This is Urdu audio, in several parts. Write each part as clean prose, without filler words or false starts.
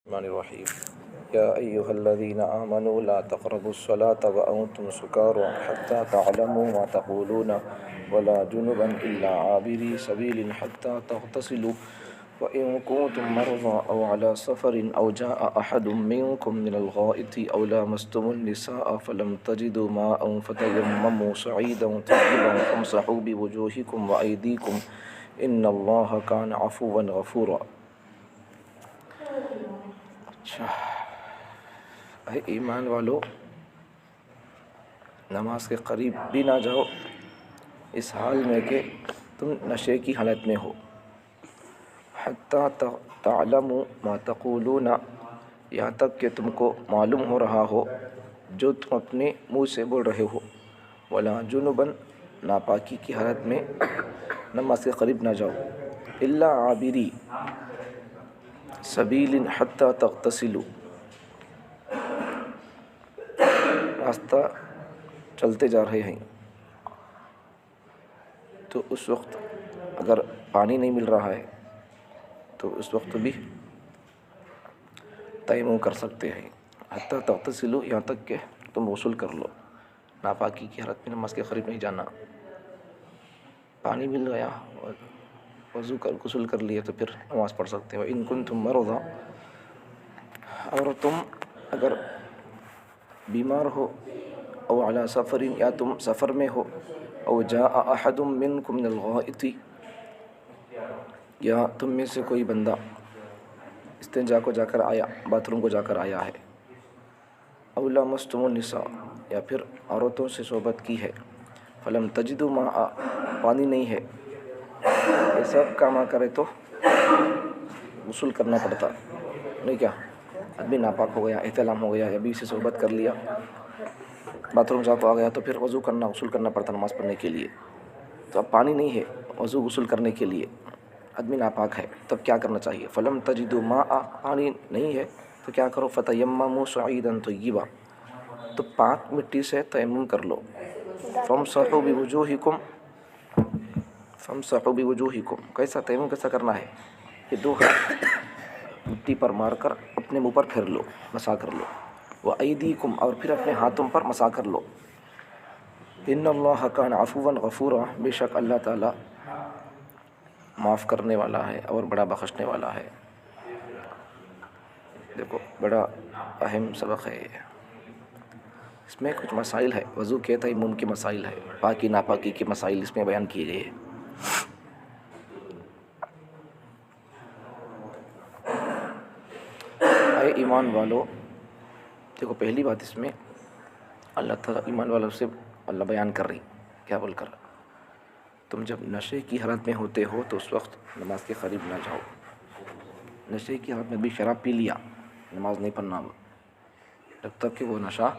الرحمن الرحيم يا أيها الذين آمنوا لا تقربوا الصلاة وأنتم سكارى حتى تعلموا ما تقولون ولا جنبا إلا عابري سبيل حتى تغتسلوا وإن كنتم مرضى أو على سفر أو جاء أحد منكم من الغائط أو لامستم النساء فلم تجدوا ماء فتيمموا صعيدا طيبا فامسحوا بوجوهكم وأيديكم إن الله كان عفوا غفورا. اے ایمان والو، نماز کے قریب بھی نہ جاؤ اس حال میں کہ تم نشے کی حالت میں ہو. حتیٰ تعلموا ما تقولون، یہاں تک کہ تم کو معلوم ہو رہا ہو جو تم اپنے منہ سے بول رہے ہو. ولا جنباً، ناپاکی کی حالت میں نماز کے قریب نہ جاؤ. الا عابری سبیل حتیٰ تغتسلوا، راستہ چلتے جا رہے ہیں تو اس وقت اگر پانی نہیں مل رہا ہے تو اس وقت بھی تیمم کر سکتے ہیں. حتیٰ تغتسلوا، یہاں تک کہ تم غسل کر لو. ناپاکی کی حالت میں نماز کے قریب نہیں جانا. پانی مل گیا اور وضو کر غسل کر لیا تو پھر نماز پڑھ سکتے ہو. ان کنتم مرضی، اور تم اگر بیمار ہو، او علی سفر، یا تم سفر میں ہو، او جاء احد منکم من الغائط، یا تم میں سے کوئی بندہ استنجا کو جا کر آیا، باتھ روم کو جا کر آیا ہے. او لامستم النساء، یا پھر عورتوں سے صحبت کی ہے. فلم تجدوا ماء، پانی نہیں ہے. یہ سب کام کرے تو غسل کرنا پڑتا نہیں کیا؟ آدمی ناپاک ہو گیا، احتلام ہو گیا، ابھی سے صحبت کر لیا، باتھ روم جا کو آ گیا تو پھر وضو کرنا، غسل کرنا پڑتا نماز پڑھنے کے لیے. تو اب پانی نہیں ہے وضو غسل کرنے کے لیے، آدمی ناپاک ہے، تب کیا کرنا چاہیے؟ فلم تجدوا ماء، پانی نہیں ہے تو کیا کرو؟ فتیمموا صعیدا طیبا، تو پاک مٹی سے تیمم کر لو. فامسحوا بوجوہکم، فامسحوا بوجوہکم، کیسا تیمم کیسا کرنا ہے؟ یہ دو ہاتھ مٹی پر مار کر اپنے منہ پر پھیر لو، مسح کر لو. وَأَيْدِيكُمْ، اور پھر اپنے ہاتھوں پر مسح کر لو. ان اللہ کان عفوا غفورا، بے شک اللہ تعالیٰ معاف کرنے والا ہے اور بڑا بخشنے والا ہے. دیکھو بڑا اہم سبق ہے یہ. اس میں کچھ مسائل ہے، وضو کے تیمم کے مسائل ہے، پاکی ناپاکی کے مسائل اس میں بیان کیے گئے ہیں. اے ایمان والو، دیکھو پہلی بات اس میں اللہ تعالیٰ ایمان والوں سے اللہ بیان کر رہی، کیا بول کر؟ تم جب نشے کی حالت میں ہوتے ہو تو اس وقت نماز کے قریب نہ جاؤ. نشے کی حالت میں بھی شراب پی لیا، نماز نہیں پڑھنا جب تک کہ وہ نشہ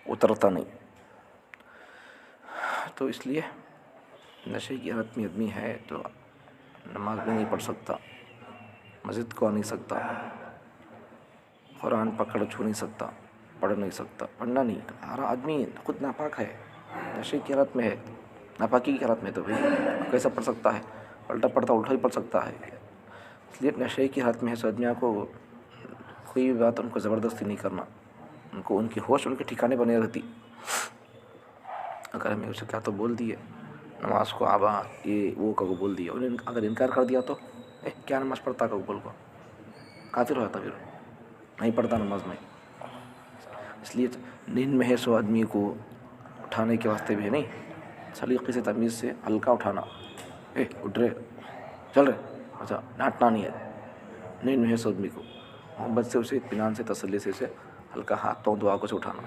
اترتا نہیں. تو اس لیے نشے کی حالت میں آدمی ہے تو نماز بھی نہیں پڑھ سکتا، مسجد کو آ نہیں سکتا، قرآن پکڑ چھو نہیں سکتا، پڑھ نہیں سکتا، پڑھنا نہیں. ہر آدمی خود ناپاک ہے، نشے کی حالت میں ہے، ناپاکی کی حالت میں، تو بھائی کیسا پڑھ سکتا ہے؟ الٹا پڑھتا الٹا ہی پڑھ سکتا ہے. اس لیے نشے کی حالت میں ہے آدمیوں کو کوئی بھی بات ان کو زبردستی نہیں کرنا، ان کو ان کی ہوش ان کے ٹھکانے بنے رہتی. اگر ہمیں اسے کیا تو بول دیے نماز کو آبا یہ وہ کا بول دیا، انہیں اگر انکار کر دیا تو کیا نماز پڑھتا کا بول کو کافر ہو جاتا، پھر نہیں پڑھتا نماز میں. اس لیے نیند میں ہے سو آدمی کو اٹھانے کے واسطے بھی ہے نہیں، سلیقے سے تمیز سے ہلکا اٹھانا، اٹھ رہے چل رہے، اچھا ڈانٹنا نہیں ہے. نیند میں ہے سو آدمی کو محبت سے اسے اطمینان سے تسلی سے اسے ہلکا ہاتھ پاؤں دعا کو سے اٹھانا.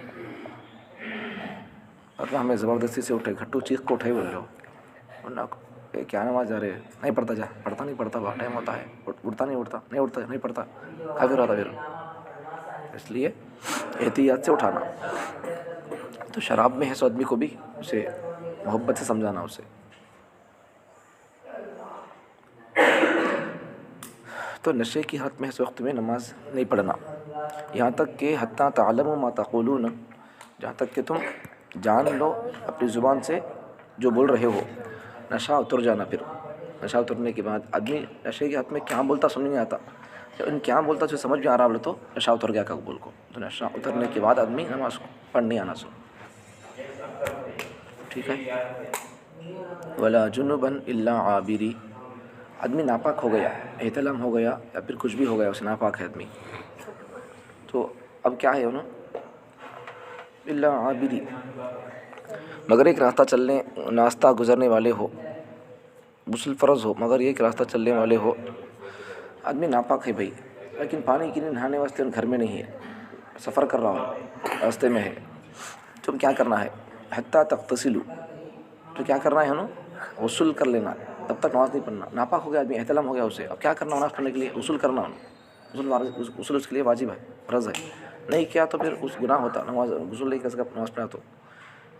ورنہ ہمیں زبردستی سے اٹھے گھٹو چیخ کو اٹھے بول جاؤ، ورنہ کیا نماز جا رہے نہیں پڑھتا، جا پڑھتا نہیں پڑھتا، بہت ٹائم ہوتا ہے، اٹھتا نہیں پڑھتا کافر ہوتا پھر. اس لیے احتیاط سے اٹھانا. تو شراب میں ہے سو آدمی کو بھی اسے محبت سے سمجھانا اسے. تو نشے کی حالت میں اس وقت میں نماز نہیں پڑھنا، یہاں تک کہ حتیٰ تعلموا ما تقولون، جہاں تک کہ تم جان لو اپنی زبان سے جو بول رہے ہو. نشہ اتر جانا، پھر نشہ اترنے کے بعد آدمی نشے کی حالت میں کیا بولتا سمجھ نہیں آتا. ان کیا بولتا جو سمجھ میں آ رہا بولے تو نشہ اتر گیا قبول کو، تو نشہ اترنے کے بعد آدمی نماز پڑھنے آنا سو، ٹھیک ہے. ولا جنبن الا عابری، آدمی ناپاک ہو گیا، احتلام ہو گیا یا پھر کچھ بھی ہو گیا، اسے ناپاک ہے آدمی، تو اب کیا ہے انہوں الا عابری، مگر ایک راستہ چلنے ناستہ گزرنے والے ہو، غسل فرض ہو مگر ایک راستہ چلنے والے ہو، آدمی ناپاک ہے بھائی، لیکن پانی کے لیے نہانے واسطے گھر میں نہیں ہے، سفر کر رہا ہو، راستے میں ہے، تو کیا کرنا ہے، حتیٰ تغتسلوا، تو کیا کرنا ہے انہوں غسل کر لینا، تب تک نماز نہیں پڑھنا. ناپاک ہو گیا آدمی، احتلام ہو گیا اسے، اب کیا کرنا نماز پڑھنے کے لیے، غسل کرنا، غسل اس کے لیے واجب ہے، فرض ہے، نہیں کیا تو پھر اس گناہ ہوتا، نماز غسل نہیں کر سکا نماز پڑھا تو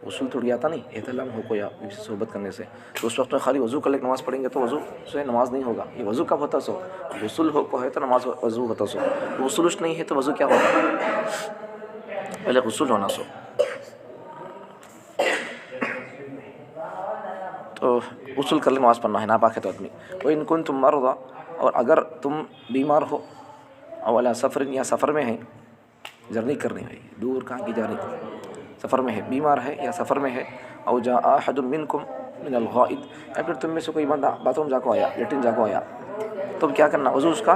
غسل ٹوٹ گیا تھا، نہیں احتلام ہو کو یا صحبت کرنے سے، تو اس وقت میں خالی وضو کر لے نماز پڑھیں گے تو وضو سے نماز نہیں ہوگا. یہ وضو کب ہوتا سو غسل ہو کو ہے تو نماز وضو ہوتا سو، غسل نہیں ہے تو وضو کیا ہوتا، پہلے غسل ہونا سو. تو غسل کر لے نماز پڑھنا ہے، ناپاک ہے تو آدمی. وَإِن كُنتُم مَرْضَىٰ، اور اگر تم بیمار ہو، او علی سفر، یا سفر میں ہیں، جرنی کرنی ہے، دور کہاں کی جرنی، سفر میں ہے، بیمار ہے یا سفر میں ہے، او جاء احد منکم من الغائط، یا پھر تم میں سے کوئی بندہ باتھ روم جا کو آیا، لیٹرین جا کو آیا، تو کیا کرنا، وضو اس کا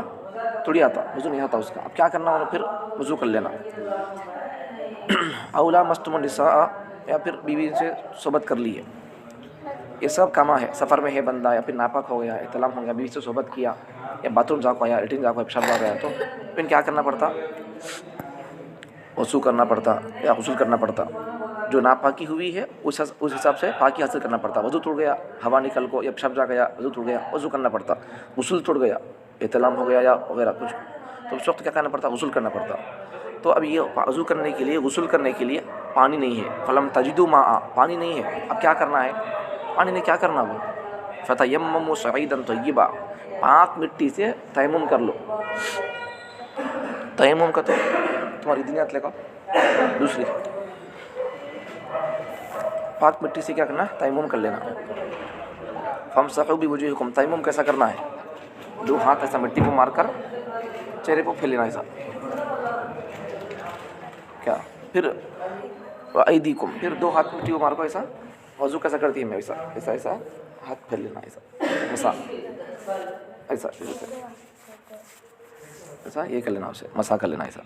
تھوڑی آتا، وضو نہیں آتا اس کا، اب کیا کرنا ہونا، پھر وضو کر لینا. او لامستم النساء، یا پھر بیوی سے صحبت کر لی ہے، یہ سب کاما ہے، سفر میں ہے بندہ، یا پھر ناپاک ہو گیا، احتلام ہو گیا، بیوی سے صحبت کیا، یا باتھ روم جا کو آیا، لیٹرین جا کو آیا، پیشاب جا گیا، تو پھر کیا کرنا پڑتا، وضو کرنا پڑتا یا غسل کرنا پڑتا. جو ناپاکی ہوئی ہے اس حساب سے پاکی حاصل کرنا پڑتا. وضو ٹوٹ گیا، ہوا نکل کو یا پیشاب جا گیا، وضو ٹوٹ گیا، وضو کرنا پڑتا. غسل ٹوٹ گیا، احتلام ہو گیا یا وغیرہ کچھ، تو اس وقت کیا کرنا پڑتا، غسل کرنا پڑتا. تو اب یہ وضو کرنے کے لیے، غسل کرنے کے لیے پانی نہیں ہے، فلم تجدوا ماء، پانی نہیں ہے، اب کیا کرنا ہے، پانی نے کیا کرنا، وہ فتیمموا صعیدا طیبا، پاک مٹی سے تیمم کر لو. تیمم کا تو تمہاری دنیات لے کا دوسری، پاک مٹی سے کیا کرنا، تیمم کر لینا. فامسحوا بوجوہکم، تیمم کیسا کرنا ہے، دو ہاتھ ایسا مٹی کو مار کر چہرے کو پھیل لینا ایسا، کیا، پھر وایدیکم، پھر دو ہاتھ مٹی کو مار کو ایسا، وضو کیسا کرتی ہے میں، ایسا ایسا ایسا ہاتھ پھیل لینا، ایسا مسا، ایسا ایسا یہ کر لینا، اسے مسا کر لینا ایسا.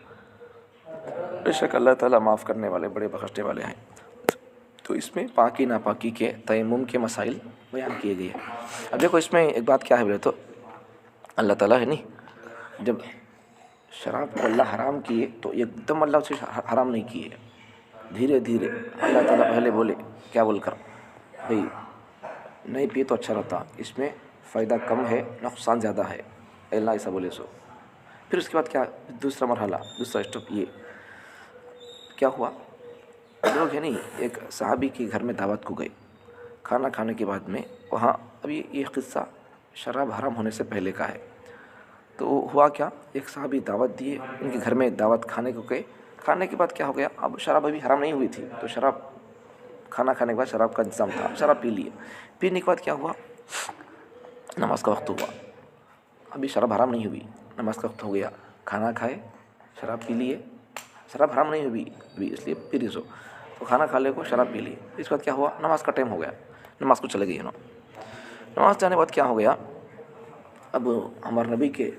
بے شک اللہ تعالیٰ معاف کرنے والے، بڑے بخشنے والے ہیں. تو اس میں پاکی ناپاکی کے تیمم کے مسائل بیان کیے گئے ہیں. اب دیکھو اس میں ایک بات کیا ہے بولے تو، اللہ تعالیٰ ہے نہیں، جب شراب کو اللہ حرام کیے تو ایک دم اللہ اسے حرام نہیں کیے، دھیرے دھیرے اللہ تعالیٰ پہلے بولے کیا بول کر، بھئی نہیں پیے تو اچھا رہتا، اس میں فائدہ کم ہے، نقصان زیادہ ہے، اللہ ایسا بولے سو. پھر اس کے بعد کیا، دوسرا مرحلہ، دوسرا اسٹیپ یہ کیا ہوا، لوگ ہے نہیں، ایک صحابی کے گھر میں دعوت کو گئے، کھانا کھانے کے بعد میں وہاں، ابھی یہ قصہ شراب حرام ہونے سے پہلے کا ہے. تو ہوا کیا، ایک صحابی دعوت دیے، ان کے گھر میں دعوت کھانے کو گئے، کھانے کے بعد کیا ہو گیا، اب شراب ابھی حرام نہیں ہوئی تھی، تو شراب کھانا کھانے کے بعد شراب کا انتظام تھا، شراب پی لیے. پینے کے بعد کیا ہوا، نماز کا وقت ہوا، ابھی شراب حرام نہیں ہوئی، نماز کا وقت ہو گیا، کھانا کھائے، شراب پی لیے، شراب حرام نہیں ہوئی ابھی اس لیے پی سو، تو کھانا کھا لے کو شراب پی لی. اس کے بعد کیا ہوا، نماز کا ٹائم ہو گیا، نماز کو چلے گئی انہوں. نماز جانے بعد کیا ہو گیا، اب ہمارے نبی کے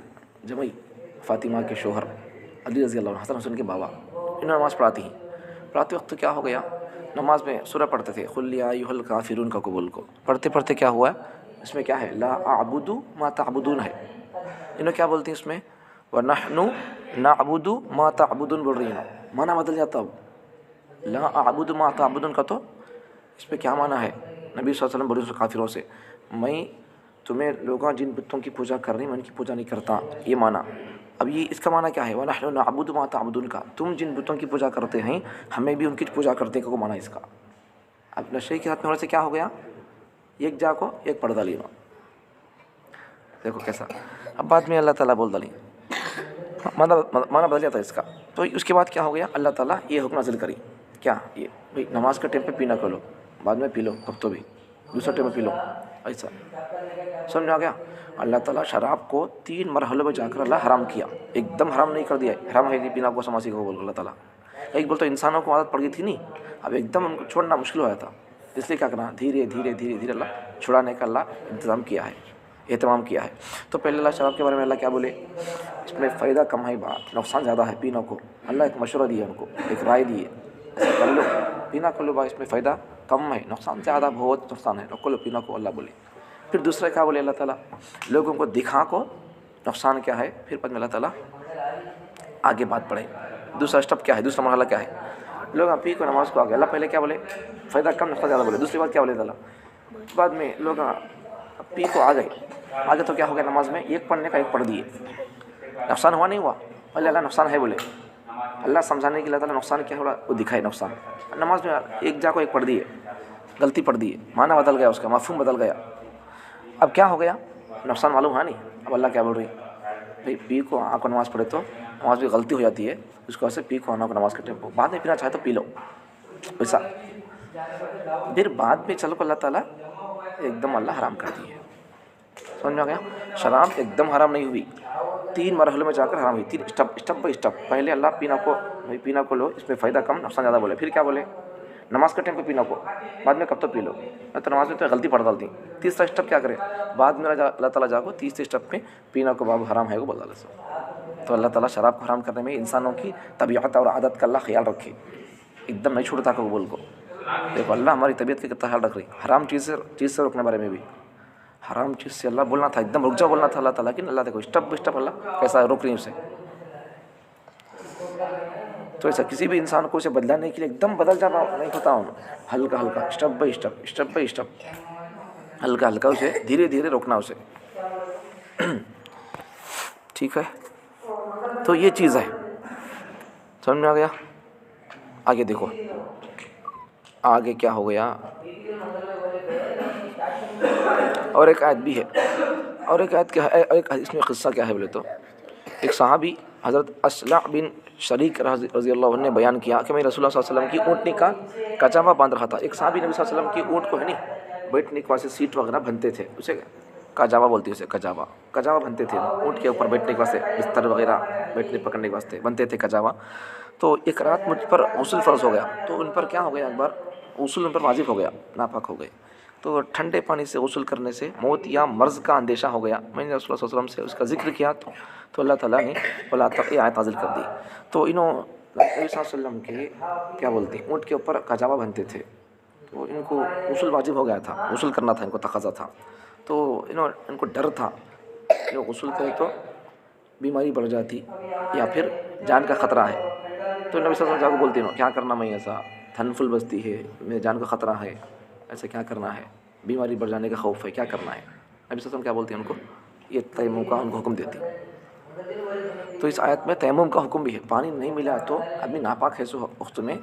جمعی فاطمہ کے شوہر علی رضی اللہ عنہ، حسن حسین کے بابا، انہوں نماز پڑھاتی ہیں. پڑھاتے وقت کیا ہو گیا، نماز میں سورہ پڑھتے تھے، قل یا ایھا الکافرون کا قبول کو پڑھتے پڑھتے کیا ہوا، اس میں کیا ہے، لا اعبد ما تعبدون ہے، انہوں کیا بولتی ہیں اس میں، ونحن نعبد ما تعبدون بول رہی ہیں، معنی بدل جاتا. اب لا اعبد ما تعبدون کا تو اس پہ کیا معنی ہے، نبی صلی اللہ علیہ وسلم بولے کافروں سے، میں تمہیں لوگوں جن بتوں کی پوجا کر رہی میں ان کی پوجا نہیں کرتا، یہ معنی. اب یہ اس کا معنی کیا ہے، وَنَحْنُ نَعْبُدُ مَا تَعْبُدُونَ کا، تم جن بتوں کی پوجا کرتے ہیں ہمیں بھی ان کی پوجا کرتے ہیں، کو معنی اس کا. اب نشے کے ہاتھ میں ہونے سے کیا ہو گیا، ایک جا کو ایک پردہ لینا، دیکھو کیسا. اب بعد میں اللہ تعالیٰ بول ڈالی، معنی بدل جاتا ہے اس کا. تو اس کے بعد کیا ہو گیا، اللہ تعالیٰ یہ حکم نازل کری، کیا، یہ بھائی نماز کے ٹائم پہ پینا کرو، بعد میں پی لو، اب تو بھی دوسرا ٹائم پہ پی لو، ایسا سمجھ آ گیا. اللہ تعالیٰ شراب کو 3 مرحلوں میں جا کر اللہ حرام کیا، ایک دم حرام نہیں کر دیا، حرام ہے پینا کو سماسی کو بول اللہ تعالیٰ، ایک بول تو انسانوں کو عادت پڑ گئی تھی نہیں، اب ایک دم ان کو چھوڑنا مشکل ہو جاتا، اس لیے کیا کرنا، دھیرے دھیرے دھیرے دھیرے اللہ چھڑانے کا اللہ انتظام کیا ہے، اہتمام کیا ہے۔ تو پہلے اللہ شراب کے بارے میں اللہ کیا بولے، اس میں فائدہ کم ہے، بات نقصان زیادہ ہے پینا کو، اللہ ایک مشورہ دیا ان کو، ایک رائے دی ہے، ایسا کر لو پینا کر لو بھائی، اس میں فائدہ کم ہے، نقصان زیادہ، بہت نقصان ہے، رکو لو پینا کو اللہ بولے۔ پھر دوسرا کیا بولے اللہ تعالیٰ، لوگوں کو دکھا کو نقصان کیا ہے، پھر بعد میں اللہ تعالیٰ آگے بات پڑھے، دوسرا اسٹیپ کیا ہے، دوسرا مرحلہ کیا ہے، لوگ پی کو نماز کو آگے، اللہ پہلے کیا بولے، فائدہ کم نقصان زیادہ بولے، دوسری بات کیا بولے تعالیٰ، بعد میں لوگ پی کو آ گئے، آگے تو کیا ہو گیا، نماز میں ایک پڑھنے کا ایک پڑھ دیے، نقصان ہوا نہیں ہوا، پہلے اللہ نقصان ہے بولے، اللہ سمجھانے کے لیے تعالیٰ نقصان کیا ہوا وہ دکھائے، نقصان نماز میں ایک جا کو ایک پڑھ دیے، غلطی پڑھ دیے، معنی بدل گیا، اس کا مفہوم بدل گیا، اب کیا ہو گیا، نقصان معلوم ہوا نہیں، اب اللہ کیا بول رہی، بھائی پی کو آ کو نماز پڑھے تو نماز بھی غلطی ہو جاتی ہے، اس کو ایسے پی کو آنا کو نماز کے ٹائم بعد میں پینا چاہے تو پی لو ویسا، پھر بعد میں چلو اللہ تعالیٰ ایک دم اللہ حرام کر دی ہے، سمجھ میں آ گیا، شراب ایک دم حرام نہیں ہوئی، 3 مرحلوں میں جا کر حرام ہوئی، 3 اسٹیپ بائی اسٹیپ، پہلے اللہ پینا کو لو، اس میں فائدہ کم نقصان زیادہ بولے، پھر کیا بولے، نماز کے ٹائم پہ پینا کو، بعد میں کب تو پی لو، میں تو نماز میں تو غلطی پڑھ ڈالتی، تیسرا اسٹیپ کیا کرے، بعد میں اللہ تعالیٰ جا کو تیسرے اسٹیپ میں پینا کو باب حرام ہے وہ بتا دے سو، تو اللہ تعالیٰ شراب کو حرام کرنے میں انسانوں کی طبیعت اور عادت کا اللہ خیال رکھے، ایک دم نہیں چھوڑتا قبول کو، دیکھو اللہ ہماری طبیعت کی کتنا خیال رکھ رہی، حرام چیز سے روکنے بارے میں بھی، حرام چیز سے اللہ بولنا تھا، ایک دم رک جا بولنا تھا اللہ تعالیٰ، لیکن اللہ دیکھو اسٹیپ بائی اسٹیپ اللہ کیسا روک رہی ہے اسے، تو ایسا کسی بھی انسان کو اسے بدلانے کے لیے ایک دم بدل جانا نہیں ہوتا ہوں، ہلکا ہلکا اسٹیپ بائی اسٹیپ ہلکا ہلکا اسے دھیرے دھیرے روکنا اسے، ٹھیک ہے، تو یہ چیز ہے، سمجھ میں آ گیا، آگے دیکھو آگے کیا ہو گیا، اور ایک آیت بھی ہے، اور ایک آیت کیا ہے، اس میں قصہ کیا ہے بولے تو، ایک صحابی حضرت اسلع بن شریک رضی اللہ عنہ نے بیان کیا کہ میں رسول اللہ صلی اللہ علیہ وسلم کی اونٹنی کا کچاوا باندھ رہا تھا، ایک صحابی نبی صلی اللہ علیہ وسلم کی اونٹ کو ہے نہیں بیٹھنے کے واسطے سیٹ وغیرہ بنتے تھے، اسے کجاوا بولتے ہیں، اسے کجاوا بنتے تھے، اونٹ کے اوپر بیٹھنے کے واسطے بستر وغیرہ بیٹھنے پکڑنے کے واسطے بنتے تھے کجاوا، تو ایک رات مجھ پر غسل فرض ہو گیا، تو ان پر کیا ہو گیا، ایک بار غسل ان پر واجب ہو گیا، ناپاک ہو گئے، تو ٹھنڈے پانی سے غسل کرنے سے موت یا مرض کا اندیشہ ہو گیا، میں نے رسول اللہ صلی اللہ علیہ وسلم سے اس کا ذکر کیا، تو اللہ تعالیٰ نے ولا تقی آیت نازل کر دی، تو انہوں نبی صلی اللہ علیہ وسلم کے کیا بولتے ہیں اونٹ کے اوپر کجاوا بنتے تھے، تو ان کو غسل واجب ہو گیا تھا، غسل کرنا تھا، ان کو تقاضا تھا، تو ان کو ڈر تھا کہ غسل کرے تو بیماری بڑھ جاتی یا پھر جان کا خطرہ ہے، تو نبی صلی اللہ علیہ وسلم کو بولتے ہیں کیا کرنا، میں ایسا تھن بستی ہے، میرے جان کا خطرہ ہے، ایسا کیا کرنا ہے، بیماری بڑھ جانے کا خوف ہے، کیا کرنا ہے، نبی صلی اللہ علیہ وسلم کیا بولتے ہیں ان کو، یہ تیمم کا ان کو حکم دیتی، تو اس آیت میں تیمم کا حکم بھی ہے، پانی نہیں ملا تو آدمی ناپاک ہے، سو وقت میں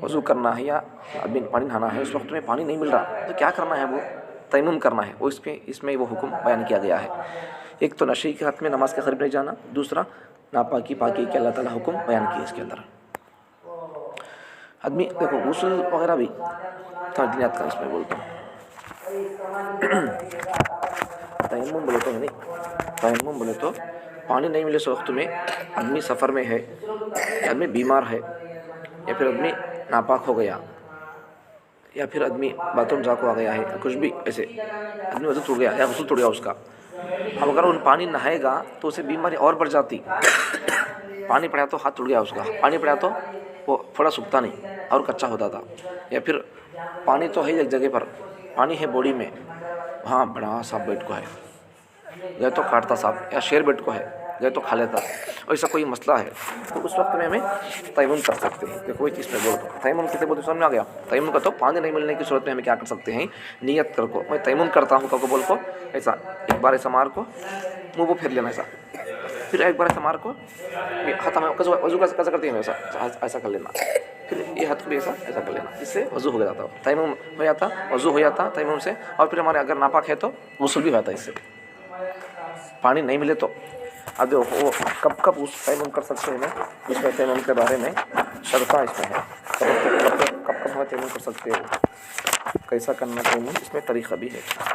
وضو کرنا ہے یا آدمی پانی نہانا ہے، اس وقت میں پانی نہیں مل رہا تو کیا کرنا ہے، وہ تیمم کرنا ہے، وہ اس میں وہ حکم بیان کیا گیا ہے، ایک تو نشے کے ہاتھ میں نماز کے قریب نہیں جانا، دوسرا ناپاکی پاکی کے اللہ تعالیٰ حکم بیان کیے اس کے اندر، آدمی دیکھو غسل وغیرہ بھی دنیات کا، اس میں بولتا ہوں تیمم بولے تو نہیں، تیمم بولے تو پانی نہیں ملے اس وقت میں، آدمی سفر میں ہے، آدمی بیمار ہے، یا پھر آدمی ناپاک ہو گیا، یا پھر آدمی باتھ روم جا کو آ گیا ہے، کچھ بھی ایسے آدمی وضو ٹوٹ گیا یا غسل ٹوٹ گیا اس کا، اب اگر ان پانی نہائے گا تو اسے بیماری اور بڑھ جاتی، پانی پڑا تو ہاتھ ٹوٹ گیا اس کا، پانی پڑا تو وہ تھوڑا سوکھتا نہیں اور کچا ہوتا تھا، یا پھر پانی تو ہے ایک جگہ پر، پانی ہے باڈی میں، وہاں بڑا سانپ بیٹھ کو ہے، یا تو کاٹتا سانپ، یا شیر بیٹھ کو ہے یا تو کھا لیتا، ایسا کوئی مسئلہ ہے، تو اس وقت میں ہمیں تیمم کر سکتے ہیں، دیکھو کوئی چیز میں بول دو تیمم کتنے بولتے سمجھ میں آ گیا، تیمم کا تو پانی نہیں ملنے کی صورت میں ہمیں کیا کر سکتے ہیں، نیت کر کو میں تیمم کرتا ہوں کو بول کو، ایسا ایک بار ایسا مار کو منہ کو پھیر لینا، ایسا پھر ایک بار ایسا مار کو ہاتھ میں وضو کیسا کرتے ہیں ایسا کر لینا، پھر یہ ہاتھ کو بھی ایسا کر لینا، اس سے وضو ہو جاتا، تیمم ہو جاتا، وضو ہو جاتا تیمم سے، اور پھر ہمارے اگر ناپاک ہے تو غسل بھی ہوتا ہے اس سے، پانی نہیں ملے تو اب وہ کب اس تیمم کر سکتے ہیں، اس میں تیمم کے بارے میں شرطہ اس میں ہے، کب ہمیں تیمم کر سکتے ہیں، کیسا کرنا تیمم، اس میں طریقہ بھی ہے،